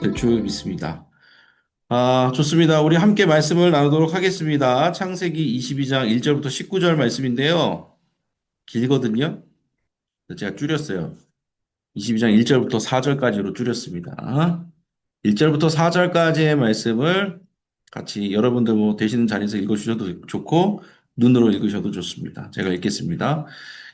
될 줄 믿습니다. 좋습니다. 우리 함께 말씀을 나누도록 하겠습니다. 창세기 22장 1절부터 19절 말씀인데요. 길거든요. 제가 줄였어요. 22장 1절부터 4절까지로 줄였습니다. 1절부터 4절까지의 말씀을 같이 여러분들 뭐 되시는 자리에서 읽어주셔도 좋고 눈으로 읽으셔도 좋습니다. 제가 읽겠습니다.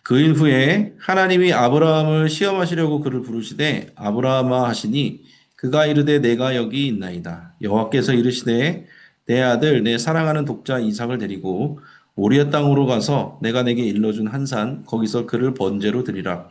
그일 후에 하나님이 아브라함을 시험하시려고 그를 부르시되 아브라함아 하시니 그가 이르되 내가 여기 있나이다. 여호와께서 이르시되 내 아들 내 사랑하는 독자 이삭을 데리고 모리아 땅으로 가서 내가 내게 일러준 한 산 거기서 그를 번제로 드리라.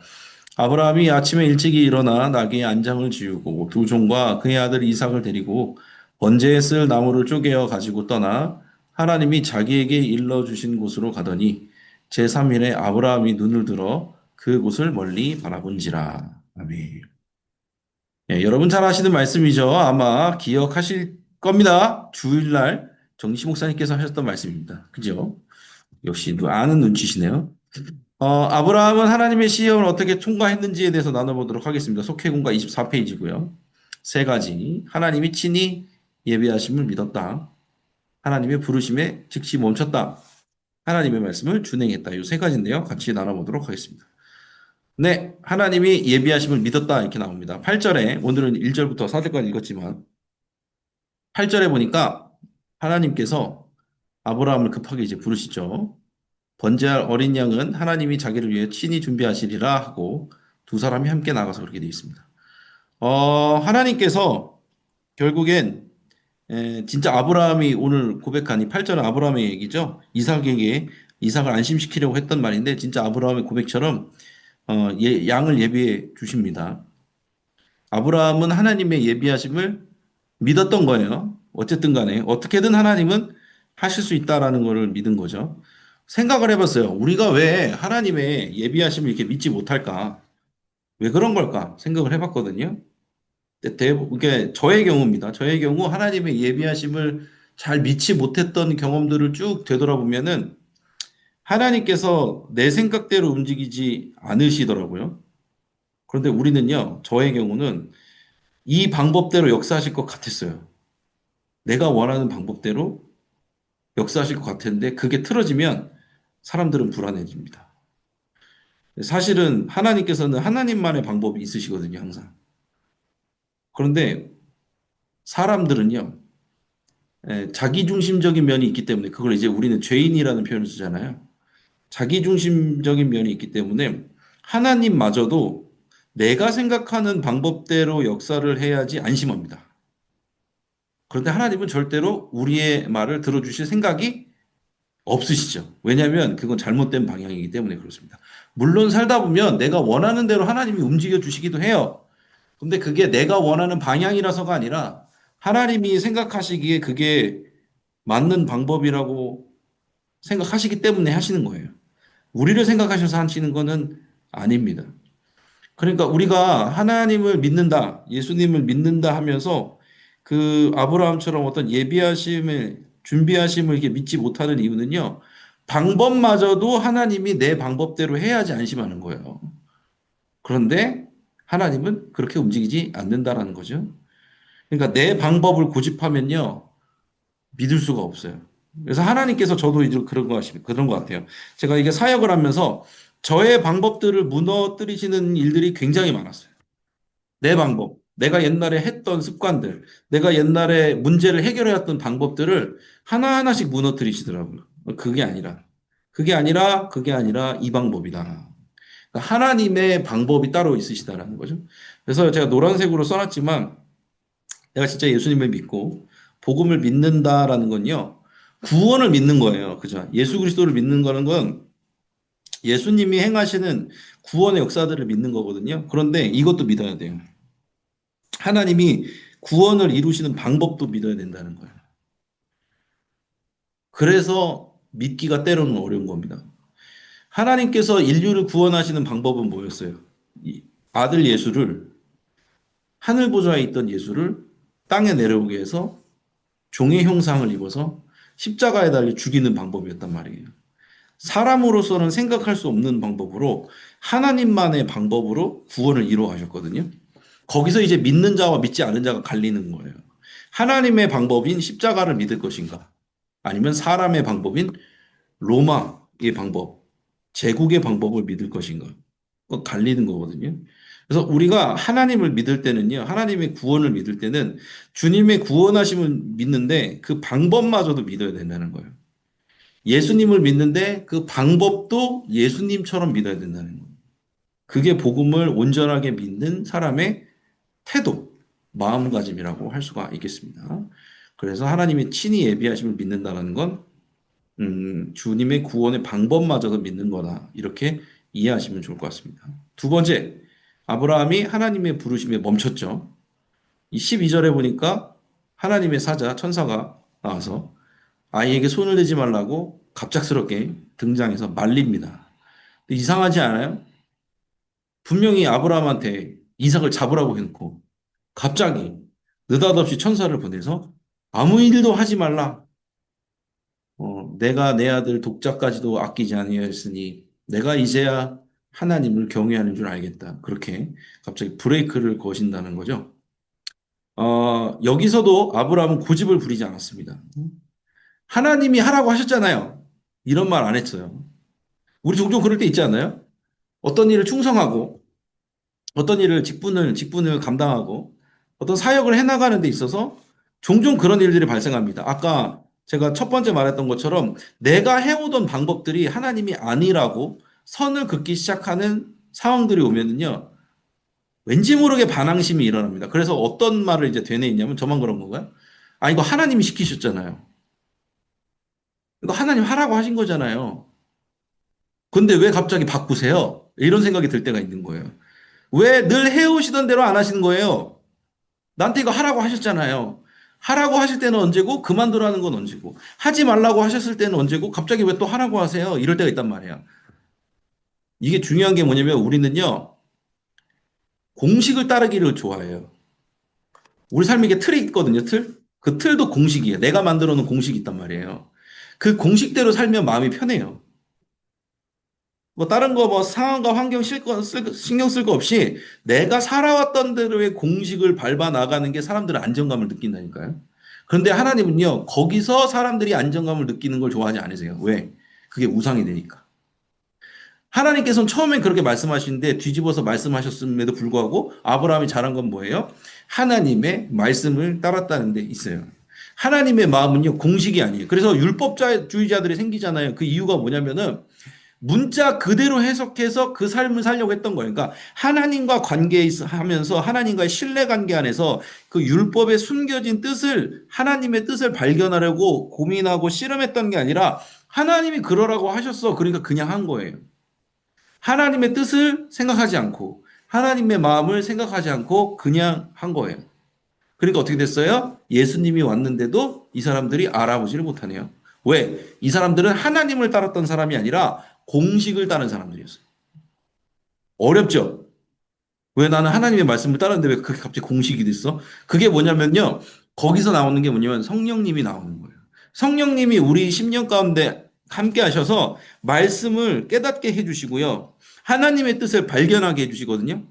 아브라함이 아침에 일찍이 일어나 나귀의 안장을 지우고 두 종과 그의 아들 이삭을 데리고 번제에 쓸 나무를 쪼개어 가지고 떠나 하나님이 자기에게 일러주신 곳으로 가더니 제3일에 아브라함이 눈을 들어 그곳을 멀리 바라본지라. 아멘. 예, 여러분 잘 아시는 말씀이죠. 아마 기억하실 겁니다. 주일날 정시 목사님께서 하셨던 말씀입니다. 그죠? 역시 아는 눈치시네요. 아브라함은 하나님의 시험을 어떻게 통과했는지에 대해서 나눠보도록 하겠습니다. 속회군과 24페이지고요. 세 가지. 하나님이 친히 예비하심을 믿었다. 하나님의 부르심에 즉시 멈췄다. 하나님의 말씀을 준행했다. 이 세 가지인데요. 같이 나눠보도록 하겠습니다. 네, 하나님이 예비하심을 믿었다 이렇게 나옵니다. 8절에 오늘은 1절부터 4절까지 읽었지만 8절에 보니까 하나님께서 아브라함을 급하게 이제 부르시죠. 번제할 어린 양은 하나님이 자기를 위해 친히 준비하시리라 하고 두 사람이 함께 나가서 그렇게 되어 있습니다. 하나님께서 결국엔 진짜 아브라함이 오늘 고백한 이 8절은 아브라함의 얘기죠. 이삭에게 이삭을 안심시키려고 했던 말인데 진짜 아브라함의 고백처럼 양을 예비해 주십니다. 아브라함은 하나님의 예비하심을 믿었던 거예요. 어쨌든 간에 어떻게든 하나님은 하실 수 있다라는 것을 믿은 거죠. 생각을 해봤어요. 우리가 왜 하나님의 예비하심을 이렇게 믿지 못할까? 왜 그런 걸까? 생각을 해봤거든요. 이게 저의 경우입니다. 저의 경우 하나님의 예비하심을 잘 믿지 못했던 경험들을 쭉 되돌아보면은 하나님께서 내 생각대로 움직이지 않으시더라고요. 그런데 우리는요, 저의 경우는 이 방법대로 역사하실 것 같았어요. 내가 원하는 방법대로 역사하실 것 같았는데 그게 틀어지면 사람들은 불안해집니다. 사실은 하나님께서는 하나님만의 방법이 있으시거든요, 항상. 그런데 사람들은요, 자기중심적인 면이 있기 때문에 그걸 이제 우리는 죄인이라는 표현을 쓰잖아요. 자기중심적인 면이 있기 때문에 하나님마저도 내가 생각하는 방법대로 역사를 해야지 안심합니다. 그런데 하나님은 절대로 우리의 말을 들어주실 생각이 없으시죠. 왜냐하면 그건 잘못된 방향이기 때문에 그렇습니다. 물론 살다 보면 내가 원하는 대로 하나님이 움직여 주시기도 해요. 근데 그게 내가 원하는 방향이라서가 아니라 하나님이 생각하시기에 그게 맞는 방법이라고 생각하시기 때문에 하시는 거예요. 우리를 생각하셔서 하시는 거는 아닙니다. 그러니까 우리가 하나님을 믿는다, 예수님을 믿는다 하면서 그 아브라함처럼 어떤 예비하심을, 준비하심을 이렇게 믿지 못하는 이유는요, 방법마저도 하나님이 내 방법대로 해야지 안심하는 거예요. 그런데 하나님은 그렇게 움직이지 않는다라는 거죠. 그러니까 내 방법을 고집하면요, 믿을 수가 없어요. 그래서 하나님께서 저도 이제 그런 것 같아요. 제가 이게 사역을 하면서 저의 방법들을 무너뜨리시는 일들이 굉장히 많았어요. 내 방법, 내가 옛날에 했던 습관들, 내가 옛날에 문제를 해결해왔던 방법들을 하나하나씩 무너뜨리시더라고요. 그게 아니라 이 방법이다. 그러니까 하나님의 방법이 따로 있으시다라는 거죠. 그래서 제가 노란색으로 써놨지만 내가 진짜 예수님을 믿고 복음을 믿는다라는 건요. 구원을 믿는 거예요. 그죠? 예수 그리스도를 믿는 거는 건 예수님이 행하시는 구원의 역사들을 믿는 거거든요. 그런데 이것도 믿어야 돼요. 하나님이 구원을 이루시는 방법도 믿어야 된다는 거예요. 그래서 믿기가 때로는 어려운 겁니다. 하나님께서 인류를 구원하시는 방법은 뭐였어요? 이 아들 예수를 하늘 보좌에 있던 예수를 땅에 내려오게 해서 종의 형상을 입어서 십자가에 달려 죽이는 방법이었단 말이에요. 사람으로서는 생각할 수 없는 방법으로 하나님만의 방법으로 구원을 이루어 가셨거든요. 거기서 이제 믿는 자와 믿지 않는 자가 갈리는 거예요. 하나님의 방법인 십자가를 믿을 것인가? 아니면 사람의 방법인 로마의 방법, 제국의 방법을 믿을 것인가? 그거 갈리는 거거든요. 그래서 우리가 하나님을 믿을 때는요, 하나님의 구원을 믿을 때는 주님의 구원하심을 믿는데 그 방법마저도 믿어야 된다는 거예요. 예수님을 믿는데 그 방법도 예수님처럼 믿어야 된다는 거예요. 그게 복음을 온전하게 믿는 사람의 태도, 마음가짐이라고 할 수가 있겠습니다. 그래서 하나님이 친히 예비하심을 믿는다는 건 주님의 구원의 방법마저도 믿는 거다. 이렇게 이해하시면 좋을 것 같습니다. 두 번째, 아브라함이 하나님의 부르심에 멈췄죠. 이 12절에 보니까 하나님의 사자, 천사가 나와서 아이에게 손을 대지 말라고 갑작스럽게 등장해서 말립니다. 이상하지 않아요? 분명히 아브라함한테 이삭을 잡으라고 해놓고 갑자기 느닷없이 천사를 보내서 아무 일도 하지 말라. 내가 내 아들 독자까지도 아끼지 아니하였으니 내가 이제야 하나님을 경외하는 줄 알겠다. 그렇게 갑자기 브레이크를 거신다는 거죠. 여기서도 아브라함은 고집을 부리지 않았습니다. 하나님이 하라고 하셨잖아요. 이런 말 안 했어요. 우리 종종 그럴 때 있지 않나요? 어떤 일을 충성하고 어떤 일을 직분을 감당하고 어떤 사역을 해나가는 데 있어서 종종 그런 일들이 발생합니다. 아까 제가 첫 번째 말했던 것처럼 내가 해오던 방법들이 하나님이 아니라고 선을 긋기 시작하는 상황들이 오면은요, 왠지 모르게 반항심이 일어납니다. 그래서 어떤 말을 이제 되뇌있냐면 저만 그런 건가요? 아, 이거 하나님이 시키셨잖아요. 이거 하나님 하라고 하신 거잖아요. 근데 왜 갑자기 바꾸세요? 이런 생각이 들 때가 있는 거예요. 왜 늘 해오시던 대로 안 하시는 거예요? 나한테 이거 하라고 하셨잖아요. 하라고 하실 때는 언제고 그만두라는 건 언제고 하지 말라고 하셨을 때는 언제고 갑자기 왜 또 하라고 하세요? 이럴 때가 있단 말이에요. 이게 중요한 게 뭐냐면 우리는요. 공식을 따르기를 좋아해요. 우리 삶에 이게 틀이 있거든요. 틀. 그 틀도 공식이에요. 내가 만들어 놓은 공식이 있단 말이에요. 그 공식대로 살면 마음이 편해요. 뭐 다른 거 뭐 상황과 환경 신경 쓸 거 없이 내가 살아왔던 대로의 공식을 밟아 나가는 게 사람들은 안정감을 느낀다니까요. 그런데 하나님은요, 거기서 사람들이 안정감을 느끼는 걸 좋아하지 않으세요. 왜? 그게 우상이 되니까. 하나님께서는 처음엔 그렇게 말씀하시는데 뒤집어서 말씀하셨음에도 불구하고 아브라함이 잘한 건 뭐예요? 하나님의 말씀을 따랐다는 데 있어요. 하나님의 마음은요, 공식이 아니에요. 그래서 율법주의자들이 생기잖아요. 그 이유가 뭐냐면은 문자 그대로 해석해서 그 삶을 살려고 했던 거예요. 그러니까 하나님과 관계하면서 하나님과의 신뢰 관계 안에서 그 율법에 숨겨진 뜻을 하나님의 뜻을 발견하려고 고민하고 씨름했던 게 아니라 하나님이 그러라고 하셨어. 그러니까 그냥 한 거예요. 하나님의 뜻을 생각하지 않고 하나님의 마음을 생각하지 않고 그냥 한 거예요. 그러니까 어떻게 됐어요? 예수님이 왔는데도 이 사람들이 알아보지를 못하네요. 왜? 이 사람들은 하나님을 따랐던 사람이 아니라 공식을 따른 사람들이었어요. 어렵죠? 왜 나는 하나님의 말씀을 따르는데 왜 그게 갑자기 공식이 됐어? 그게 뭐냐면요. 거기서 나오는 게 뭐냐면 성령님이 나오는 거예요. 성령님이 우리 심령 가운데 함께 하셔서 말씀을 깨닫게 해주시고요. 하나님의 뜻을 발견하게 해주시거든요.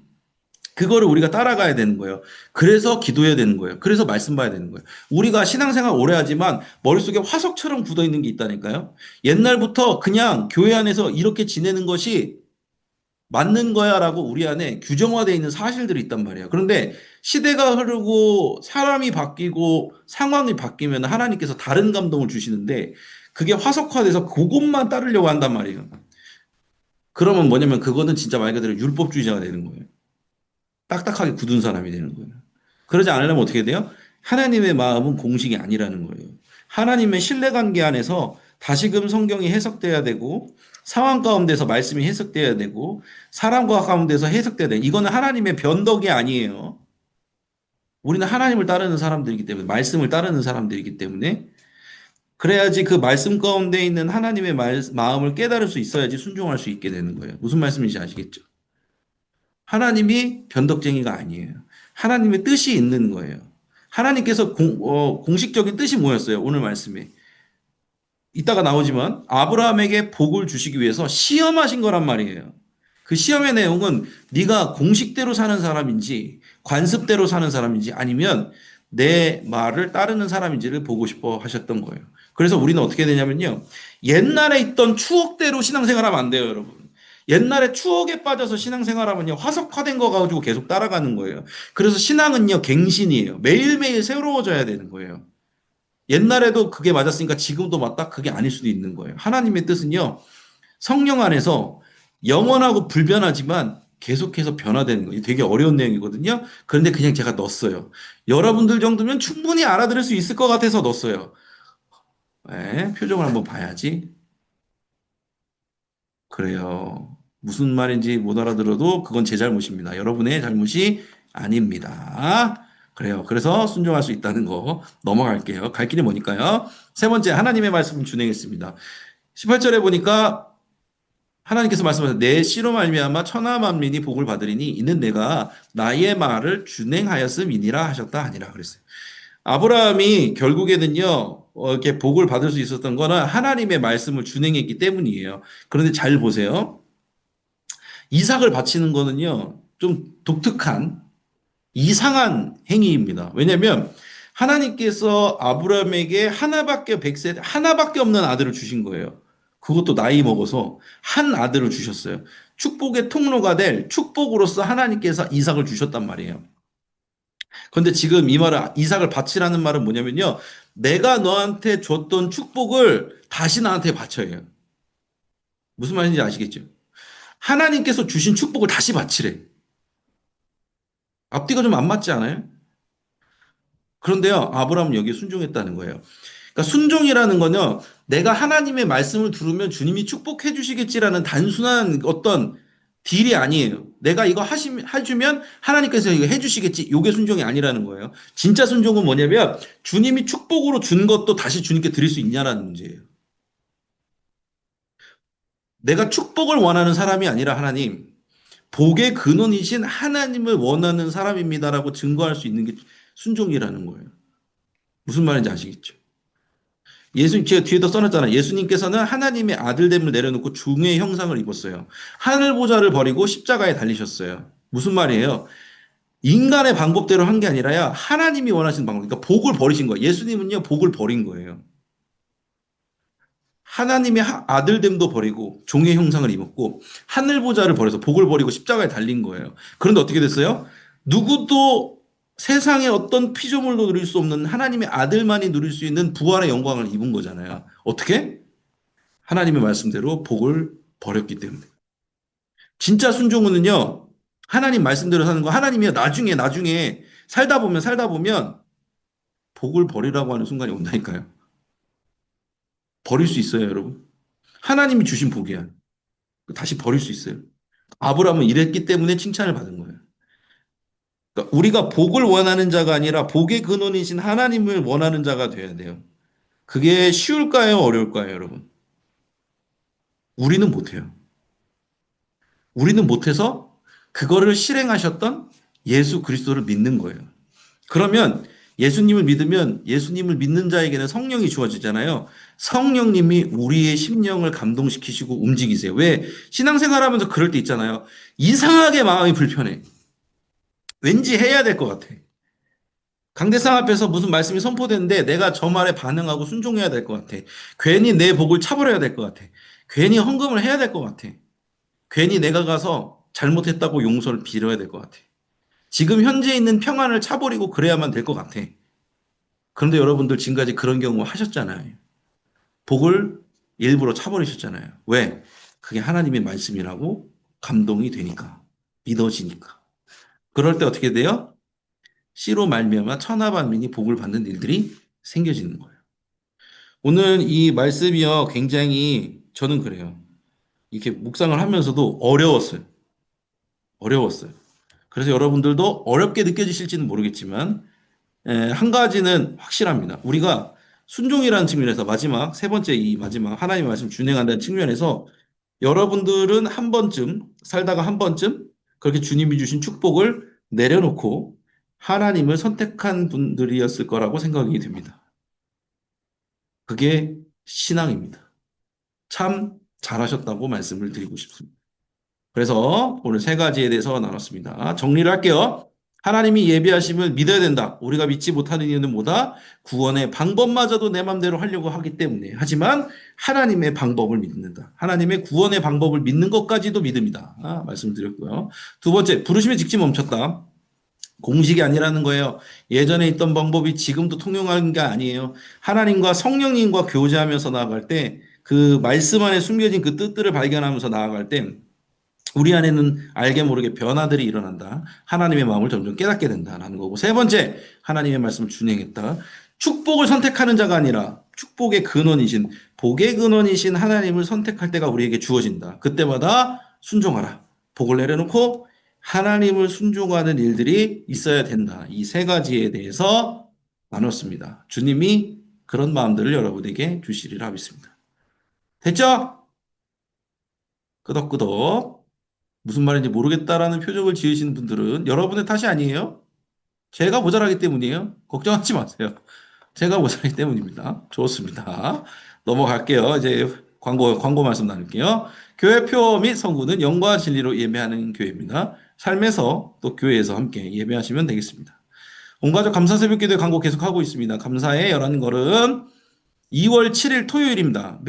그거를 우리가 따라가야 되는 거예요. 그래서 기도해야 되는 거예요. 그래서 말씀 봐야 되는 거예요. 우리가 신앙생활 오래 하지만 머릿속에 화석처럼 굳어 있는 게 있다니까요. 옛날부터 그냥 교회 안에서 이렇게 지내는 것이 맞는 거야라고 우리 안에 규정화되어 있는 사실들이 있단 말이에요. 그런데 시대가 흐르고 사람이 바뀌고 상황이 바뀌면 하나님께서 다른 감동을 주시는데 그게 화석화돼서 그것만 따르려고 한단 말이에요. 그러면 뭐냐면 그거는 진짜 말 그대로 율법주의자가 되는 거예요. 딱딱하게 굳은 사람이 되는 거예요. 그러지 않으려면 어떻게 돼요? 하나님의 마음은 공식이 아니라는 거예요. 하나님의 신뢰관계 안에서 다시금 성경이 해석돼야 되고 상황 가운데서 말씀이 해석돼야 되고 사람과 가운데서 해석돼야 돼. 이거는 하나님의 변덕이 아니에요. 우리는 하나님을 따르는 사람들이기 때문에 말씀을 따르는 사람들이기 때문에 그래야지 그 말씀 가운데 있는 하나님의 마음을 깨달을 수 있어야지 순종할 수 있게 되는 거예요. 무슨 말씀인지 아시겠죠? 하나님이 변덕쟁이가 아니에요. 하나님의 뜻이 있는 거예요. 하나님께서 공식적인 뜻이 뭐였어요? 오늘 말씀에. 이따가 나오지만 아브라함에게 복을 주시기 위해서 시험하신 거란 말이에요. 그 시험의 내용은 네가 공식대로 사는 사람인지 관습대로 사는 사람인지 아니면 내 말을 따르는 사람인지를 보고 싶어 하셨던 거예요. 그래서 우리는 어떻게 되냐면요. 옛날에 있던 추억대로 신앙생활하면 안 돼요, 여러분. 옛날에 추억에 빠져서 신앙생활하면요. 화석화된 거 가지고 계속 따라가는 거예요. 그래서 신앙은요, 갱신이에요. 매일매일 새로워져야 되는 거예요. 옛날에도 그게 맞았으니까 지금도 맞다? 그게 아닐 수도 있는 거예요. 하나님의 뜻은요. 성령 안에서 영원하고 불변하지만 계속해서 변화되는 거예요. 되게 어려운 내용이거든요. 그런데 그냥 제가 넣었어요. 여러분들 정도면 충분히 알아들을 수 있을 것 같아서 넣었어요. 네, 표정을 한번 봐야지. 그래요. 무슨 말인지 못 알아들어도 그건 제 잘못입니다. 여러분의 잘못이 아닙니다. 그래요. 그래서 순종할 수 있다는 거 넘어갈게요. 갈 길이 뭐니까요? 세 번째, 하나님의 말씀을 준행했습니다. 18절에 보니까 하나님께서 말씀하셨 내 씨로 말미암아 천하 만민이 복을 받으리니 이는 내가 나의 말을 준행하였음이니라 하셨다 하니라 그랬어요. 아브라함이 결국에는요 이렇게 복을 받을 수 있었던 거는 하나님의 말씀을 준행했기 때문이에요. 그런데 잘 보세요. 이삭을 바치는 거는요 좀 독특한 이상한 행위입니다. 왜냐하면 하나님께서 아브라함에게 하나밖에 백세 하나밖에 없는 아들을 주신 거예요. 그것도 나이 먹어서 한 아들을 주셨어요. 축복의 통로가 될 축복으로서 하나님께서 이삭을 주셨단 말이에요. 그런데 지금 이 말은 이삭을 바치라는 말은 뭐냐면요. 내가 너한테 줬던 축복을 다시 나한테 바쳐요. 무슨 말인지 아시겠죠? 하나님께서 주신 축복을 다시 바치래. 앞뒤가 좀 안 맞지 않아요? 그런데요, 아브라함은 여기에 순종했다는 거예요. 그러니까 순종이라는 건요, 내가 하나님의 말씀을 들으면 주님이 축복해 주시겠지라는 단순한 어떤 딜이 아니에요. 내가 이거 해주면 하나님께서 이거 해주시겠지. 이게 순종이 아니라는 거예요. 진짜 순종은 뭐냐면 주님이 축복으로 준 것도 다시 주님께 드릴 수 있냐라는 문제예요. 내가 축복을 원하는 사람이 아니라 하나님, 복의 근원이신 하나님을 원하는 사람입니다라고 증거할 수 있는 게 순종이라는 거예요. 무슨 말인지 아시겠죠? 제가 뒤에다 써놨잖아요. 예수님께서는 하나님의 아들됨을 내려놓고 중의 형상을 입었어요. 하늘 보좌를 버리고 십자가에 달리셨어요. 무슨 말이에요? 인간의 방법대로 한 게 아니라야 하나님이 원하시는 방법. 그러니까 복을 버리신 거예요. 예수님은요, 복을 버린 거예요. 하나님의 아들됨도 버리고 종의 형상을 입었고 하늘 보좌를 버려서 복을 버리고 십자가에 달린 거예요. 그런데 어떻게 됐어요? 누구도 세상의 어떤 피조물도 누릴 수 없는 하나님의 아들만이 누릴 수 있는 부활의 영광을 입은 거잖아요. 어떻게? 하나님의 말씀대로 복을 버렸기 때문에. 진짜 순종은요, 하나님 말씀대로 사는 거, 하나님이요, 나중에 살다 보면 복을 버리라고 하는 순간이 온다니까요. 버릴 수 있어요, 여러분. 하나님이 주신 복이야. 다시 버릴 수 있어요. 아브라함은 이랬기 때문에 칭찬을 받은 거예요. 그러니까 우리가 복을 원하는 자가 아니라 복의 근원이신 하나님을 원하는 자가 돼야 돼요. 그게 쉬울까요? 어려울까요, 여러분? 우리는 못해요. 우리는 못해서 그거를 실행하셨던 예수 그리스도를 믿는 거예요. 그러면 예수님을 믿으면 예수님을 믿는 자에게는 성령이 주어지잖아요. 성령님이 우리의 심령을 감동시키시고 움직이세요. 왜? 신앙생활하면서 그럴 때 있잖아요. 이상하게 마음이 불편해. 왠지 해야 될 것 같아. 강대상 앞에서 무슨 말씀이 선포되는데 내가 저 말에 반응하고 순종해야 될 것 같아. 괜히 내 복을 차버려야 될 것 같아. 괜히 헌금을 해야 될 것 같아. 괜히 내가 가서 잘못했다고 용서를 빌어야 될 것 같아. 지금 현재 있는 평안을 차버리고 그래야만 될 것 같아. 그런데 여러분들 지금까지 그런 경우 하셨잖아요. 복을 일부러 차버리셨잖아요. 왜? 그게 하나님의 말씀이라고 감동이 되니까. 믿어지니까. 그럴 때 어떻게 돼요? 씨로 말미암아 천하 만민이 복을 받는 일들이 생겨지는 거예요. 오늘 이 말씀이요. 굉장히 저는 그래요. 이렇게 묵상을 하면서도 어려웠어요. 어려웠어요. 그래서 여러분들도 어렵게 느껴지실지는 모르겠지만 한 가지는 확실합니다. 우리가 순종이라는 측면에서 마지막 세 번째 이 마지막 하나님의 말씀 준행한다는 측면에서 여러분들은 한 번쯤 살다가 한 번쯤 그렇게 주님이 주신 축복을 내려놓고 하나님을 선택한 분들이었을 거라고 생각이 됩니다. 그게 신앙입니다. 참 잘하셨다고 말씀을 드리고 싶습니다. 그래서 오늘 세 가지에 대해서 나눴습니다. 정리를 할게요. 하나님이 예비하심을 믿어야 된다. 우리가 믿지 못하는 이유는 뭐다? 구원의 방법마저도 내 맘대로 하려고 하기 때문에. 하지만 하나님의 방법을 믿는다. 하나님의 구원의 방법을 믿는 것까지도 믿음이다. 말씀드렸고요. 두 번째, 부르심의 직지 멈췄다. 공식이 아니라는 거예요. 예전에 있던 방법이 지금도 통용하는 게 아니에요. 하나님과 성령님과 교제하면서 나아갈 때 그 말씀 안에 숨겨진 그 뜻들을 발견하면서 나아갈 때 우리 안에는 알게 모르게 변화들이 일어난다. 하나님의 마음을 점점 깨닫게 된다라는 거고. 세 번째, 하나님의 말씀을 준행했다. 축복을 선택하는 자가 아니라 축복의 근원이신, 복의 근원이신 하나님을 선택할 때가 우리에게 주어진다. 그때마다 순종하라. 복을 내려놓고 하나님을 순종하는 일들이 있어야 된다. 이 세 가지에 대해서 나눴습니다. 주님이 그런 마음들을 여러분에게 주시리라 믿습니다. 됐죠? 끄덕끄덕. 무슨 말인지 모르겠다라는 표정을 지으시는 분들은 여러분의 탓이 아니에요. 제가 모자라기 때문이에요. 걱정하지 마세요. 제가 모자라기 때문입니다. 좋습니다. 넘어갈게요. 이제 광고 말씀 나눌게요. 교회표 및 성구는 영과 진리로 예배하는 교회입니다. 삶에서 또 교회에서 함께 예배하시면 되겠습니다. 온가족 감사 새벽기도의 광고 계속하고 있습니다. 감사의 11걸음 2월 7일 토요일입니다.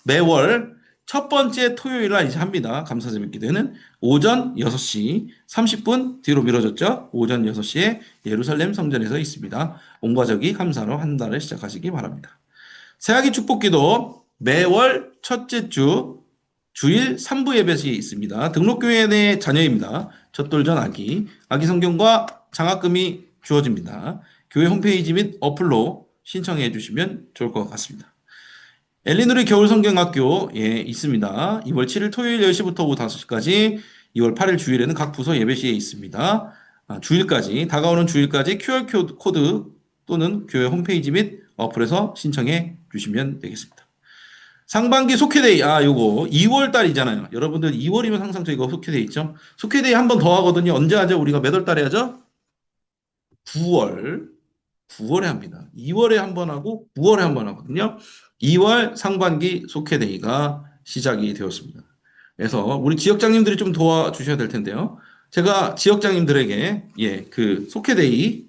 매월 첫 번째 토요일 날 이제 합니다. 감사 새벽기도는 오전 6시 30분 뒤로 미뤄졌죠. 오전 6시에 예루살렘 성전에서 있습니다. 온 가족이 감사로 한 달을 시작하시기 바랍니다. 새학기 축복기도 매월 첫째 주 주일 3부 예배시 있습니다. 등록교회 내 자녀입니다. 젖돌전 아기 성경과 장학금이 주어집니다. 교회 홈페이지 및 어플로 신청해 주시면 좋을 것 같습니다. 엘리누리 겨울성경학교 있습니다. 2월 7일 토요일 10시부터 오후 5시까지 2월 8일 주일에는 각 부서 예배시에 있습니다. 주일까지 다가오는 주일까지 QR코드 또는 교회 홈페이지 및 어플에서 신청해 주시면 되겠습니다. 상반기 속회데이 요거 2월 달이잖아요. 여러분들 2월이면 항상 저희가 속회데이 있죠. 속회데이 한 번 더 하거든요. 언제 하죠? 우리가 몇 월 달에 하죠? 9월에 합니다. 2월에 한 번 하고 9월에 한 번 하거든요. 2월 상반기 속회데이가 시작이 되었습니다. 그래서 우리 지역장님들이 좀 도와주셔야 될 텐데요. 제가 지역장님들에게 그 속회데이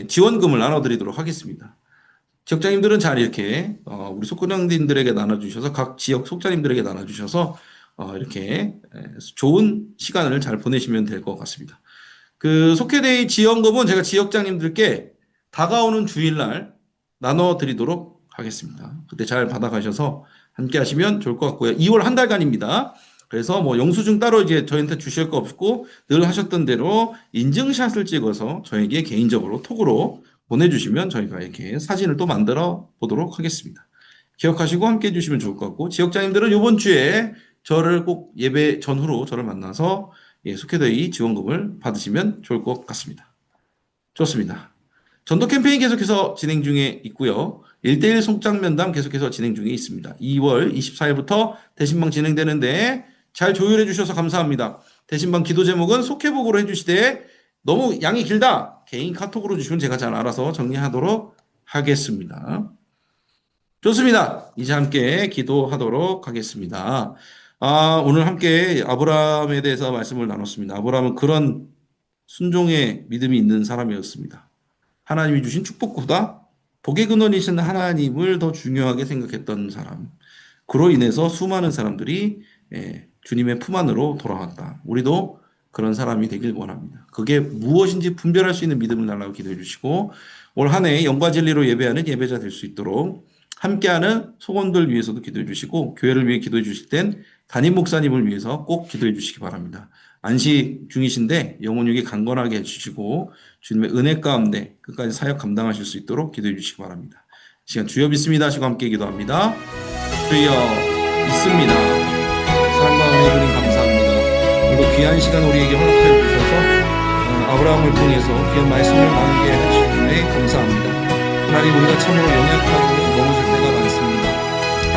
지원금을 나눠드리도록 하겠습니다. 지역장님들은 잘 이렇게 우리 속장님들에게 나눠주셔서 각 지역 속장님들에게 나눠주셔서 이렇게 좋은 시간을 잘 보내시면 될 것 같습니다. 그 속회데이 지원금은 제가 지역장님들께 다가오는 주일날 나눠드리도록 하겠습니다. 그때 잘 받아가셔서 함께 하시면 좋을 것 같고요. 2월 한 달간입니다. 그래서 뭐 영수증 따로 이제 저희한테 주실 거 없고 늘 하셨던 대로 인증샷을 찍어서 저에게 개인적으로 톡으로 보내주시면 저희가 이렇게 사진을 또 만들어 보도록 하겠습니다. 기억하시고 함께 해주시면 좋을 것 같고 지역장님들은 이번 주에 저를 꼭 예배 전후로 저를 만나서 속회데이 지원금을 받으시면 좋을 것 같습니다. 좋습니다. 전도 캠페인 계속해서 진행 중에 있고요. 1대1 속장 면담 계속해서 진행 중에 있습니다. 2월 24일부터 대신방 진행되는데 잘 조율해 주셔서 감사합니다. 대신방 기도 제목은 속회복으로 해주시되 너무 양이 길다. 개인 카톡으로 주시면 제가 잘 알아서 정리하도록 하겠습니다. 좋습니다. 이제 함께 기도하도록 하겠습니다. 오늘 함께 아브라함에 대해서 말씀을 나눴습니다. 아브라함은 그런 순종의 믿음이 있는 사람이었습니다. 하나님이 주신 축복보다 복의 근원이신 하나님을 더 중요하게 생각했던 사람. 그로 인해서 수많은 사람들이 주님의 품 안으로 돌아왔다. 우리도 그런 사람이 되길 원합니다. 그게 무엇인지 분별할 수 있는 믿음을 달라고 기도해 주시고 올 한 해 영과 진리로 예배하는 예배자 될 수 있도록 함께하는 소원들 위해서도 기도해 주시고 교회를 위해 기도해 주실 땐 담임 목사님을 위해서 꼭 기도해 주시기 바랍니다. 안식 중이신데 영혼육이 강건하게 해주시고 주님의 은혜 가운데 끝까지 사역 감당하실 수 있도록 기도해 주시기 바랍니다. 시간 주여 믿습니다 하시고 함께 기도합니다. 주여 믿습니다. 사랑과 은혜 주님 감사합니다. 오늘도 귀한 시간 우리에게 허락해 주셔서 아브라함을 통해서 귀한 말씀을 나누게 해주시기에 감사합니다. 하나님 우리가 참으로 연약하고 넘어질 때가 많습니다.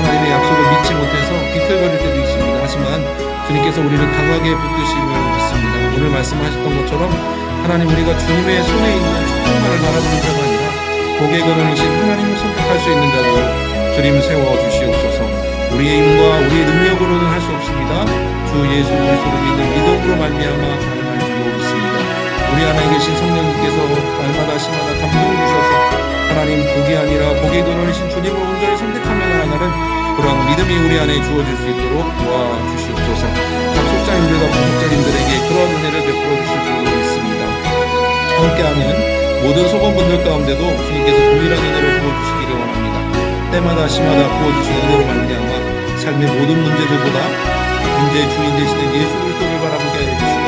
하나님의 약속을 믿지 못해서 비틀거릴 때도 있습니다. 하지만 주님께서 우리를 강하게 붙드심을 믿습니다. 오늘 말씀하셨던 것처럼 하나님 우리가 주님의 손에 있는 축복만을 바라보는 자가 아니라 복의 근원이신 하나님을 선택할 수 있는 자로 주님 세워 주시옵소서. 우리의 힘과 우리의 능력으로는 할 수 없습니다. 주 예수 그리스도를 믿는 믿음으로 말미암아 가능한 줄로 믿습니다. 우리 안에 계신 성령님께서 날마다 시마다 감동 주셔서 하나님 복이 아니라 복의 근원이신 주님을 온전히 선택하며 나아가는 그런 믿음이 우리 안에 주어질 수 있도록 도와주시옵소서. 각 속자님들과 부속자님들에게 그런 은혜를 베풀어 주실 줄로 믿습니다. 함께하는 모든 소건분들 가운데도 주님께서 동일한 은혜를 부어주시기를 원합니다. 때마다 시마다 부어주시는 은혜로 말미암아 삶의 모든 문제들보다 문제의 주인 되시는 예수 그리스도를 바라보게 하여 주시고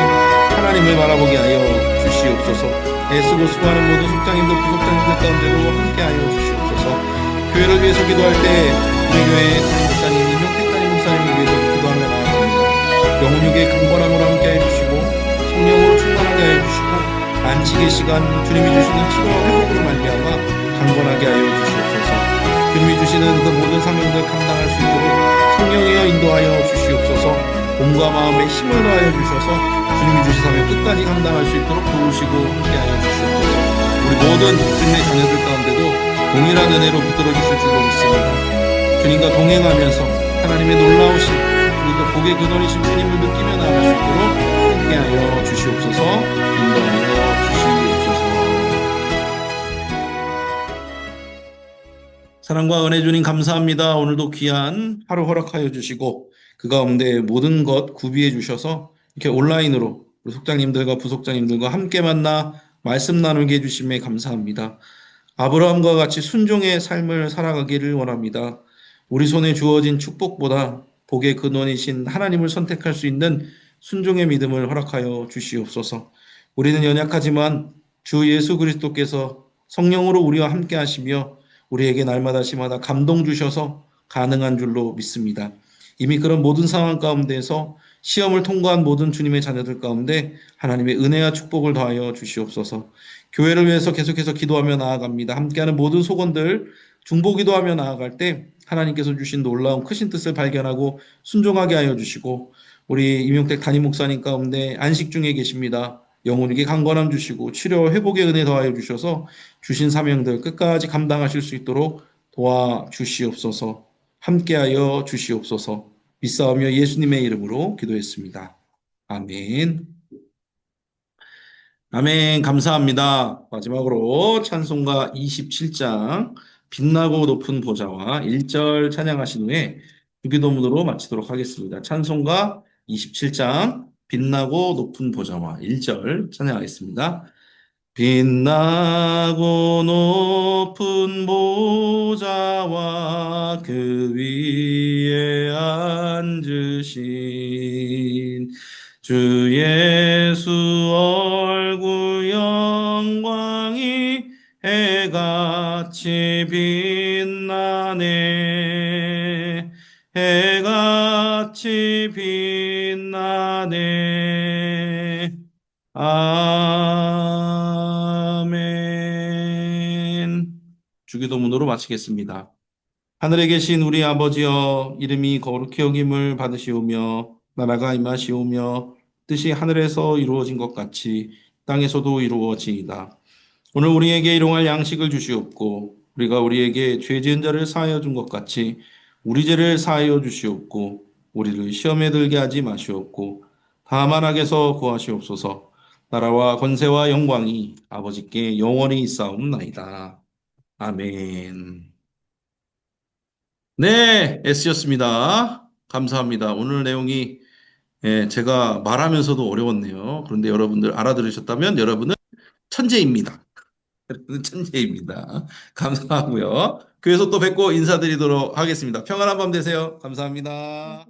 하나님을 바라보게 하여 주시옵소서. 애쓰고 수고하는 모든 속장님들 부속장님들 가운데도 함께하여 주시옵소서. 교회를 위해서 기도할 때 우리 교회의 담임 목사님, 임용택 담임 목사님을 위해서 기도하며 나아갑니다. 영혼육의 강건함으로 함께하여 주시고 성령으로 충만하게 하여 주시고 안식의 시간 주님이 주시는 치료와 회복으로 말미암아 강건하게 하여 주시옵소서. 주님이 주시는 그 모든 사명들 감당할 수 있도록 성령이여 인도하여 주시옵소서. 몸과 마음에 힘을 더하여 주셔서 주님이 주신 사명 끝까지 감당할 수 있도록 도우시고 함께하여 주시옵소서. 우리 모든 주님의 자녀들 가운데도 동일한 은혜로 붙들어 주실 줄로 믿습니다. 주님과 동행하면서 하나님의 놀라우신 그리고 복의 근원이신 주님을 느끼며 나아갈 수 있도록 함께하여 주시옵소서. 인도하여 주시옵소서. 사랑과 은혜 주님 감사합니다. 오늘도 귀한 하루 허락하여 주시고 그 가운데 모든 것 구비해 주셔서 이렇게 온라인으로 우리 속장님들과 부속장님들과 함께 만나 말씀 나누게 해주심에 감사합니다. 아브라함과 같이 순종의 삶을 살아가기를 원합니다. 우리 손에 주어진 축복보다 복의 근원이신 하나님을 선택할 수 있는 순종의 믿음을 허락하여 주시옵소서. 우리는 연약하지만 주 예수 그리스도께서 성령으로 우리와 함께 하시며 우리에게 날마다 시마다 감동 주셔서 가능한 줄로 믿습니다. 이미 그런 모든 상황 가운데에서 시험을 통과한 모든 주님의 자녀들 가운데 하나님의 은혜와 축복을 더하여 주시옵소서. 교회를 위해서 계속해서 기도하며 나아갑니다. 함께하는 모든 소건들 중보기도하며 나아갈 때 하나님께서 주신 놀라운 크신 뜻을 발견하고 순종하게 하여 주시고 우리 임용택 담임 목사님 가운데 안식 중에 계십니다. 영혼에게 강건함 주시고 치료와 회복의 은혜 더하여 주셔서 주신 사명들 끝까지 감당하실 수 있도록 도와주시옵소서. 함께하여 주시옵소서. 믿사오며 예수님의 이름으로 기도했습니다. 아멘. 아멘. 감사합니다. 마지막으로 찬송가 27장 빛나고 높은 보좌와 1절 찬양하신 후에 주기도문으로 마치도록 하겠습니다. 찬송가 27장 빛나고 높은 보좌와 1절 찬양하겠습니다. 빛나고 높은 보좌와 그 위에 앉으신 주 예수 얼굴 영광이 해같이 빛나네. 해같이 빛나네. 아멘. 주기도문으로 마치겠습니다. 하늘에 계신 우리 아버지여, 이름이 거룩히 여김을 받으시오며 나라가 임하시오며 뜻이 하늘에서 이루어진 것 같이 땅에서도 이루어지이다. 오늘 우리에게 일용할 양식을 주시옵고 우리가 우리에게 죄 지은 자를 사하여 준 것 같이 우리 죄를 사하여 주시옵고 우리를 시험에 들게 하지 마시옵고 다만 악에서 구하시옵소서. 나라와 권세와 영광이 아버지께 영원히 있사옵나이다. 아멘. 네, S였습니다. 감사합니다. 오늘 내용이 제가 말하면서도 어려웠네요. 그런데 여러분들 알아들으셨다면 여러분은 천재입니다. 여러분은 천재입니다. 감사하고요. 교회에서 또 뵙고 인사드리도록 하겠습니다. 평안한 밤 되세요. 감사합니다.